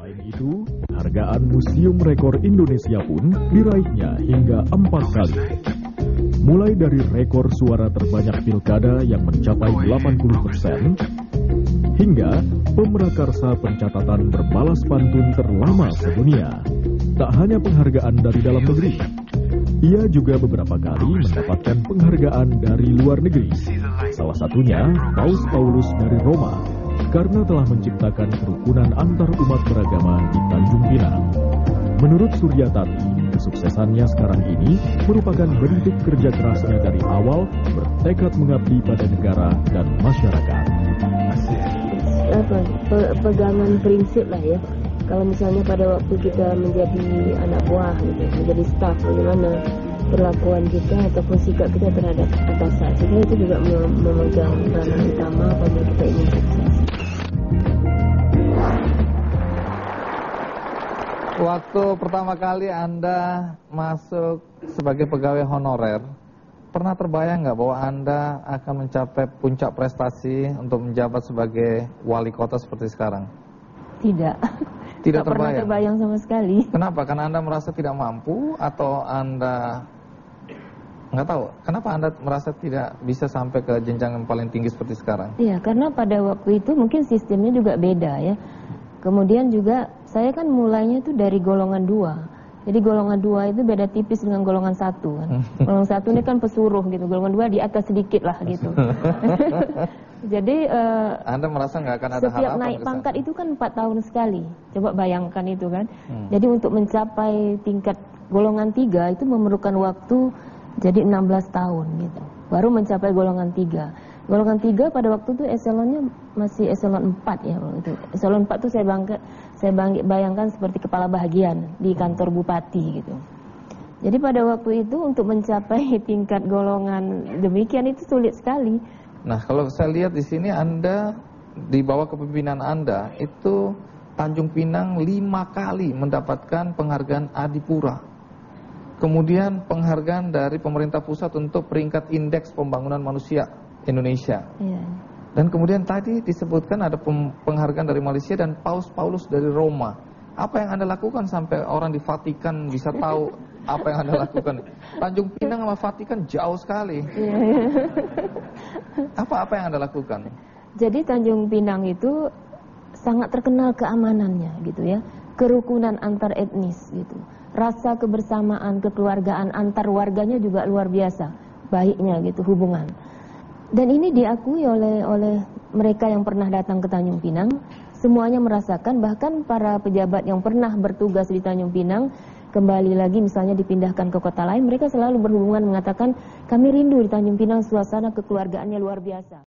Selain itu, penghargaan Museum Rekor Indonesia pun diraihnya hingga 4 kali. Mulai dari rekor suara terbanyak pilkada yang mencapai 80%, hingga pemrakarsa pencatatan berbalas pantun terlama sedunia. Tak hanya penghargaan dari dalam negeri, ia juga beberapa kali mendapatkan penghargaan dari luar negeri. Salah satunya Paus Paulus dari Roma, karena telah menciptakan kerukunan antar umat beragama di Tanjung Pinang. Menurut Suryatati, kesuksesannya sekarang ini merupakan bentuk kerja kerasnya dari awal bertekad mengabdi pada negara dan masyarakat. Pegangan prinsip lah ya. Kalau misalnya pada waktu kita menjadi anak buah, gitu, menjadi staf, bagaimana perlakuan kita ataupun sikap kita terhadap atasan. Sehingga itu juga memegang peranan utama apabila kita ingin sukses. Waktu pertama kali Anda masuk sebagai pegawai honorer, pernah terbayang nggak bahwa Anda akan mencapai puncak prestasi untuk menjabat sebagai wali kota seperti sekarang? Tidak. Tidak terbayang. Pernah terbayang sama sekali. Kenapa? Karena Anda merasa tidak mampu atau Anda nggak tahu? Kenapa Anda merasa tidak bisa sampai ke jenjang yang paling tinggi seperti sekarang? Iya, karena pada waktu itu mungkin sistemnya juga beda ya. Kemudian juga saya kan mulainya itu dari golongan 2. Jadi golongan 2 itu beda tipis dengan golongan 1 kan. Golongan 1 ini kan pesuruh gitu, golongan 2 di atas sedikit lah gitu. Jadi Anda merasa nggak akan ada setiap harapan naik pangkat itu kan 4 tahun sekali. Coba bayangkan itu kan. Jadi untuk mencapai tingkat golongan 3 itu memerlukan waktu jadi 16 tahun gitu. Baru mencapai golongan 3. Golongan 3 pada waktu itu eselonnya masih eselon 4 ya. Eselon 4 itu saya bayangkan seperti kepala bagian di kantor bupati gitu. Jadi pada waktu itu untuk mencapai tingkat golongan demikian itu sulit sekali. Nah, kalau saya lihat di sini Anda di bawah kepemimpinan Anda itu Tanjung Pinang 5 kali mendapatkan penghargaan Adipura. Kemudian penghargaan dari pemerintah pusat untuk peringkat indeks pembangunan manusia Indonesia. Iya. Dan kemudian tadi disebutkan ada penghargaan dari Malaysia dan Paus Paulus dari Roma. Apa yang Anda lakukan sampai orang di Vatikan bisa tahu apa yang Anda lakukan? Tanjung Pinang sama Vatikan jauh sekali. Iya. Apa yang Anda lakukan? Jadi Tanjung Pinang itu sangat terkenal keamanannya gitu ya. Kerukunan antar etnis gitu. Rasa kebersamaan, kekeluargaan antar warganya juga luar biasa. Baiknya gitu hubungan. Dan ini diakui oleh mereka yang pernah datang ke Tanjung Pinang. Semuanya merasakan, bahkan para pejabat yang pernah bertugas di Tanjung Pinang kembali lagi misalnya dipindahkan ke kota lain, mereka selalu berhubungan mengatakan kami rindu di Tanjung Pinang, suasana kekeluargaannya luar biasa.